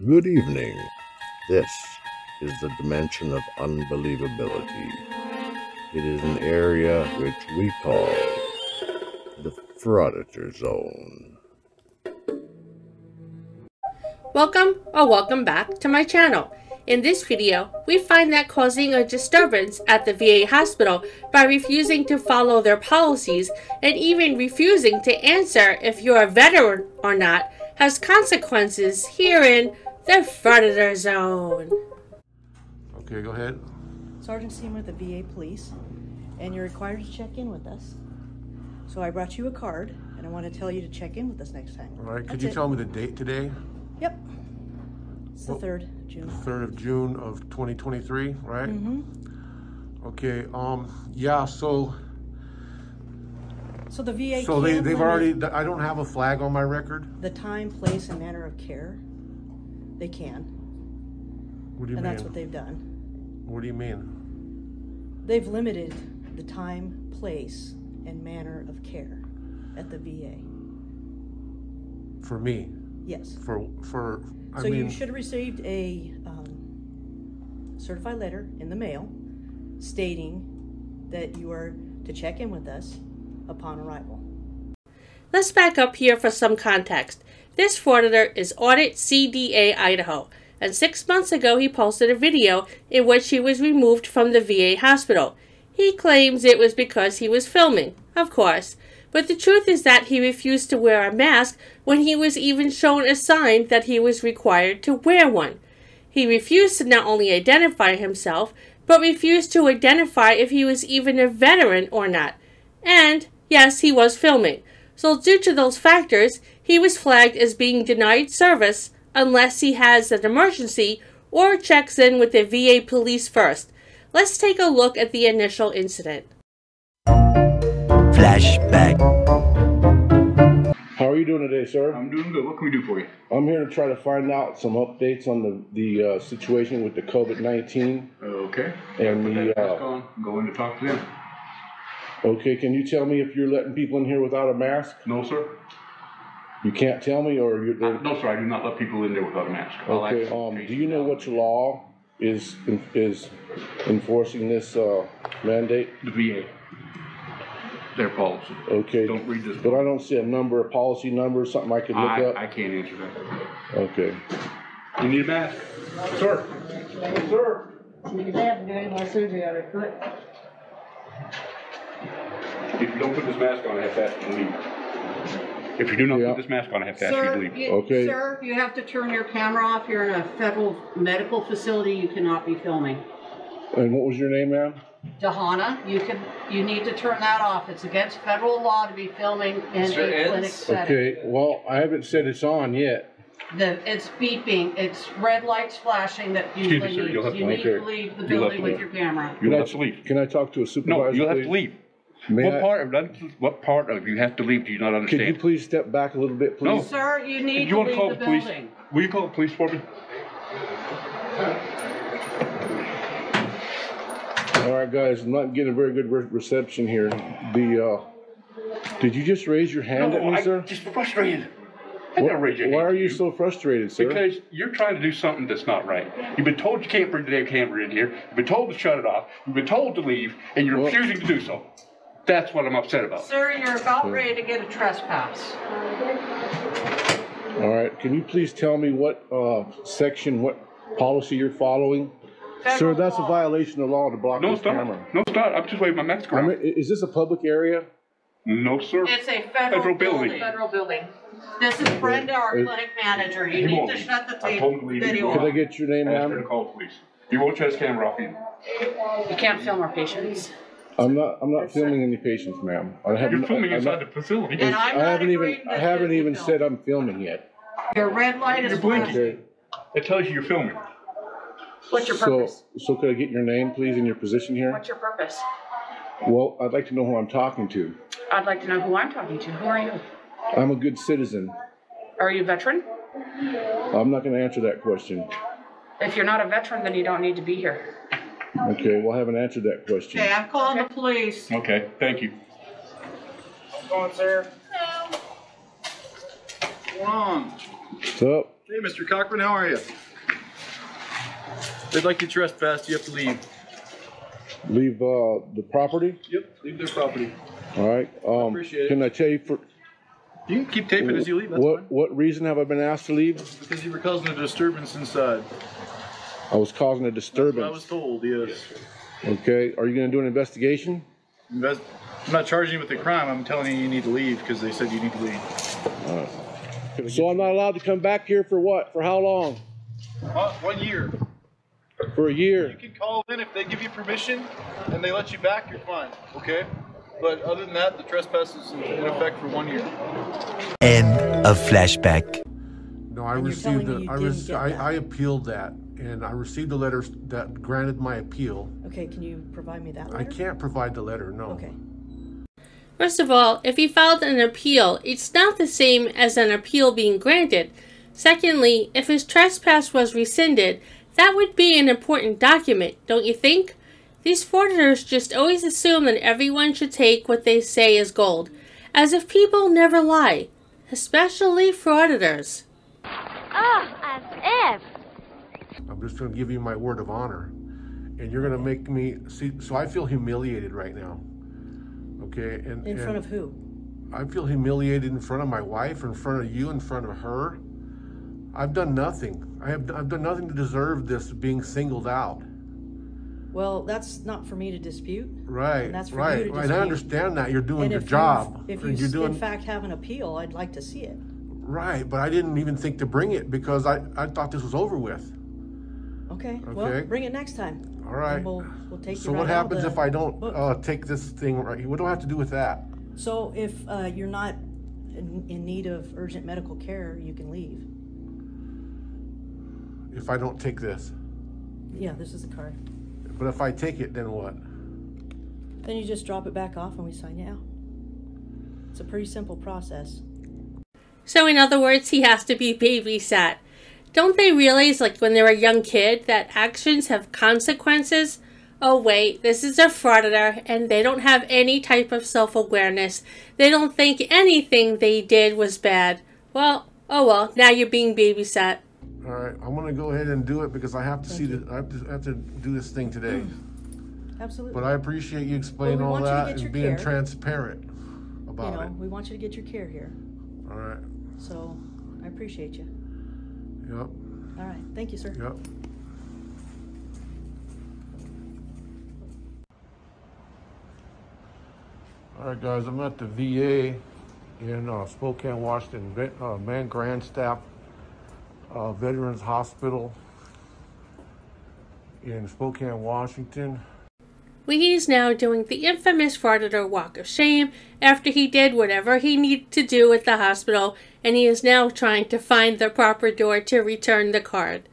Good evening. This is the dimension of unbelievability. It is an area which we call the Frauditor Zone. Welcome or welcome back to my channel. In this video, we find that causing a disturbance at the VA hospital by refusing to follow their policies and even refusing to answer if you're a veteran or not has consequences here in the Frauditor Zone. Okay, go ahead. Sergeant Seaman with the VA Police, and you're required to check in with us. So I brought you a card, and I want to tell you to check in with us next time. All right, could you tell me the date today? Yep. It's the 3rd of June. 3rd of June of 2023, right? Mm-hmm. Okay, yeah, so the VA so they've already, I don't have a flag on my record? The time, place, and manner of care, they can. What do you mean? And that's what they've done. What do you mean? They've limited the time, place, and manner of care at the VA. For me? Yes. I So mean, you should have received a certified letter in the mail stating that you are to check in with us upon arrival. Let's back up here for some context. This frauditor is Audit CDA Idaho, and 6 months ago he posted a video in which he was removed from the VA hospital. He claims it was because he was filming, of course, but the truth is that he refused to wear a mask when he was even shown a sign that he was required to wear one. He refused to not only identify himself, but refused to identify if he was even a veteran or not. And, yes, he was filming. So due to those factors, he was flagged as being denied service unless he has an emergency or checks in with the VA police first. Let's take a look at the initial incident. Flashback. How are you doing today, sir? I'm doing good. What can we do for you? I'm here to try to find out some updates on the situation with the COVID-19. Okay. And Put the that mask on. Go in to talk to them. Okay, can you tell me if you're letting people in here without a mask? No, sir. You can't tell me, or you're... No, sir. I do not let people in there without a mask. Okay, do you know which law is enforcing this mandate? The VA. Their policy. Okay. Don't read this. But I don't see a number, a policy number, something I could look up? I can't answer that. Okay. You need a mask? Sir. Sir. If you don't put this mask on, I have to ask you to leave. If you do not put this mask on, I have to ask you to leave. Okay. Sir, you have to turn your camera off. You're in a federal medical facility. You cannot be filming. And what was your name, ma'am? Dahana, you need to turn that off. It's against federal law to be filming in a clinic setting. Okay, well, I haven't said it's on yet. It's beeping. It's red lights flashing that you Excuse me, sir, you'll have to need leave. to leave the building with your camera. You'll have to leave. Can I talk to a supervisor, No, you'll have please? to leave. May I- What part of you have to leave do you not understand? Could you please step back a little bit, please? No. Sir, you need You to want to leave call the the police? building. Will you call the police for me? All right, guys, I'm not getting a very good reception here. Did you just raise your hand at me, sir? I'm just frustrated. I didn't raise your hand Why are to you so frustrated, sir? Because you're trying to do something that's not right. You've been told you can't bring the damn camera in here. You've been told to shut it off. You've been told to leave, and you're refusing to do so. That's what I'm upset about. Sir, you're about ready to get a trespass. All right, can you please tell me what section, what policy you're following? Federal Sir, that's a law. violation of law to block No, this it's not. camera. No, it's not. I'm just waving my mask I around. mean, is this a public area? No, sir. It's a federal building. Federal building. This is Brenda, our clinic manager. You need to shut the I told him to leave. video Could I off. get your name, Ask her to ma'am? call the police. He won't shut his camera off either. You can't film our patients. I'm not filming any patients, ma'am. You're filming inside the facility. And I I'm not haven't agreeing I haven't even said I'm filming yet. Your red light is You're blinking. flashing. Okay. It tells you you're filming. What's your purpose? So could I get your name, please, and your position here? What's your purpose? Well, I'd like to know who I'm talking to. I'd like to know who I'm talking to. Who are you? I'm a good citizen. Are you a veteran? I'm not going to answer that question. If you're not a veteran, then you don't need to be here. Okay, well, I haven't answered that question. Okay, I'm calling the police. Okay, thank you. Come on, sir. Come on. What's up? Hey, Mr. Cochran, how are you? They'd like you trespassed. You have to leave. Leave the property? Yep, leave their property. All right. Appreciate it. Can I tell you for You can keep taping as you leave. That's fine. what reason have I been asked to leave? Because you were causing a disturbance inside. I was causing a disturbance. That's what I was told. Yes. Okay. Are you going to do an investigation? I'm not charging you with a crime. I'm telling you need to leave because they said you need to leave. All right. So I'm not allowed to come back here for what? For how long? 1 year. For a year. You can call in if they give you permission and they let you back. You're fine. Okay. But other than that, the trespass is in effect for 1 year. End of flashback. No, I And you're received telling me you didn't get that. I appealed that, and I received a letter that granted my appeal. Okay, can you provide me that letter? I can't provide the letter, no. Okay. First of all, if he filed an appeal, it's not the same as an appeal being granted. Secondly, if his trespass was rescinded, that would be an important document, don't you think? These frauditors just always assume that everyone should take what they say is gold, as if people never lie, especially frauditors. As if. I'm just going to give you my word of honor, and you're going to make me see. So I feel humiliated right now. Okay, and In front of who? I feel humiliated in front of my wife, in front of you, in front of her. I've done nothing. I've done nothing to deserve this being singled out. Well, that's not for me to dispute. Right. And that's for right. you to Right. dispute. I understand that you're doing And your if job. if and you you're doing in fact have an appeal, I'd like to see it. right, but I didn't even think to bring it because I thought this was over with. Okay. Okay. Well, bring it next time. All right. And we'll take you So right what out of happens the if I don't book. take this thing right? What do I have to do with that? So if you're not in need of urgent medical care, you can leave. If I don't take this, Yeah, this is the card. but if I take it, then what? Then you just drop it back off and we sign you out. It's a pretty simple process. So in other words, he has to be babysat. Don't they realize, like when they're a young kid, that actions have consequences? Oh wait, this is a frauditor, and they don't have any type of self-awareness. They don't think anything they did was bad. Well, oh well, now you're being babysat. All right, I'm gonna go ahead and do it because I have to see this. I have to do this thing today. Absolutely. But I appreciate you explaining Well, we all want you to that get and your being care. transparent about it. We want you to get your care here. All right. So I appreciate you. Yep. All right. Thank you, sir. Yep. All right, guys. I'm at the VA in Spokane, Washington. Man Grandstaff Veterans Hospital in Spokane, Washington. He's now doing the infamous frauditor walk of shame after he did whatever he needed to do at the hospital, and he is now trying to find the proper door to return the card.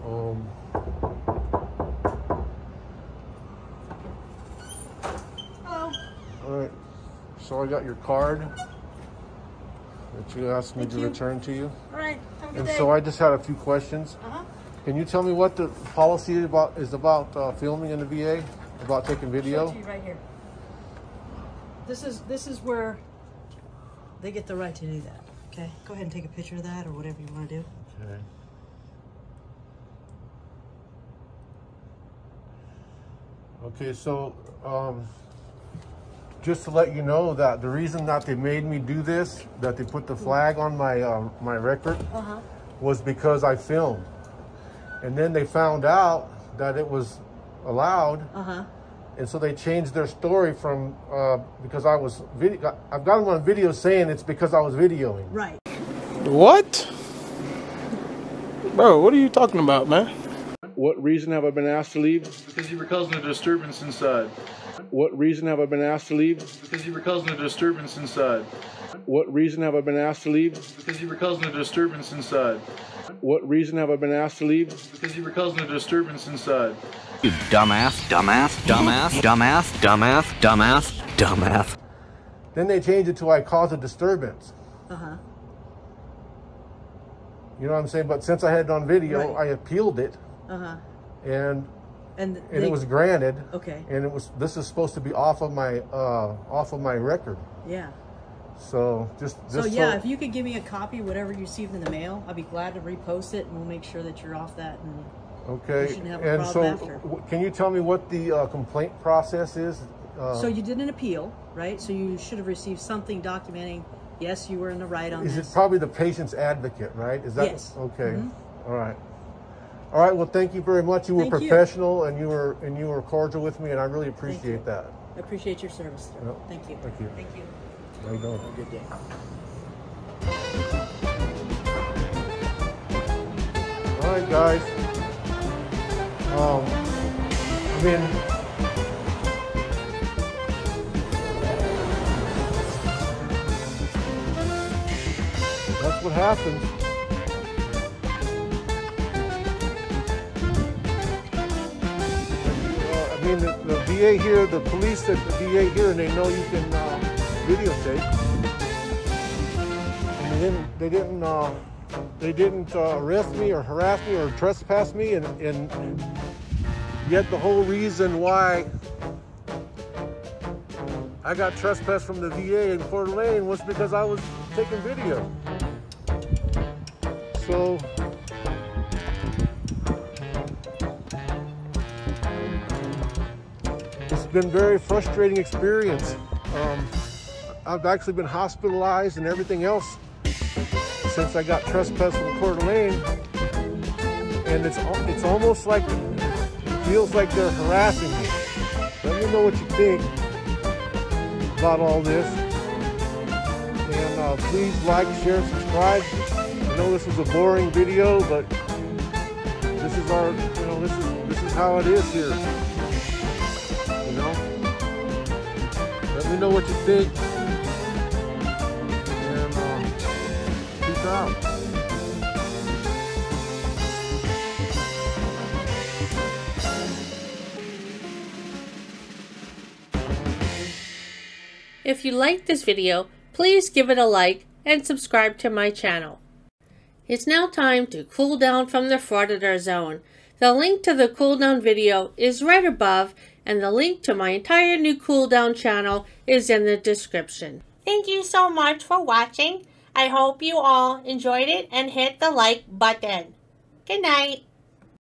Hello. All right. So I got your card that you asked me to return to you. All right. Have a good And day. so I just had a few questions. Can you tell me what the policy is about filming in the VA? About taking video? Show it to you right here. This is where they get the right to do that. Okay. Go ahead and take a picture of that or whatever you want to do. Okay. Okay, so just to let you know that the reason that they made me do this, that they put the flag on my my record, was because I filmed, and then they found out that it was allowed, and so they changed their story from because I was I've got them on video saying it's because I was videoing. Right. What? Bro, what are you talking about, man? What reason have I been asked to leave? Because you were causing a disturbance inside. What reason have I been asked to leave? Because you were causing a disturbance inside. What reason have I been asked to leave? Because you were causing a disturbance inside. What reason have I been asked to leave? Because you were causing a disturbance inside. You dumbass, dumbass, dumbass, dumbass, dumbass, dumbass, dumbass. Then they changed it to I caused a disturbance. You know what I'm saying? But since I had it on video, I appealed it. And it was granted. Okay. And this is supposed to be off of my record. Yeah. So so if you could give me a copy, whatever you received in the mail, I'd be glad to repost it, and we'll make sure that you're off that. And okay. you shouldn't have a And problem so, after. can you tell me what the complaint process is? So you did an appeal, right? So you should have received something documenting, yes, you were in the right on Is this. it probably the patient's advocate, right? Is that Yes. okay? All right. All right. Well, thank you very much. You were professional and you were cordial with me, and I really appreciate that. I appreciate your service, sir. Yep. Thank you. Thank you. Thank you. How you doing? Have a good day. All right, guys. I mean, that's what happens. I mean, the VA here, the police at the VA here, and they know you can videotape. And they didn't arrest me or harass me or trespass me, and yet the whole reason why I got trespassed from the VA in Coeur d'Alene was because I was taking video. So it's been a very frustrating experience. I've actually been hospitalized and everything else since I got trespassed from Coeur d'Alene, and it's almost like it feels like they're harassing me. Let me know what you think about all this, and please like, share, subscribe. I know this was a boring video, but this is our, this is how it is here. Let me know what you think. Peace out. If you liked this video, please give it a like and subscribe to my channel. It's now time to cool down from the Frauditor zone. The link to the cooldown video is right above, and the link to my entire new cooldown channel is in the description. Thank you so much for watching. I hope you all enjoyed it and hit the like button. Good night.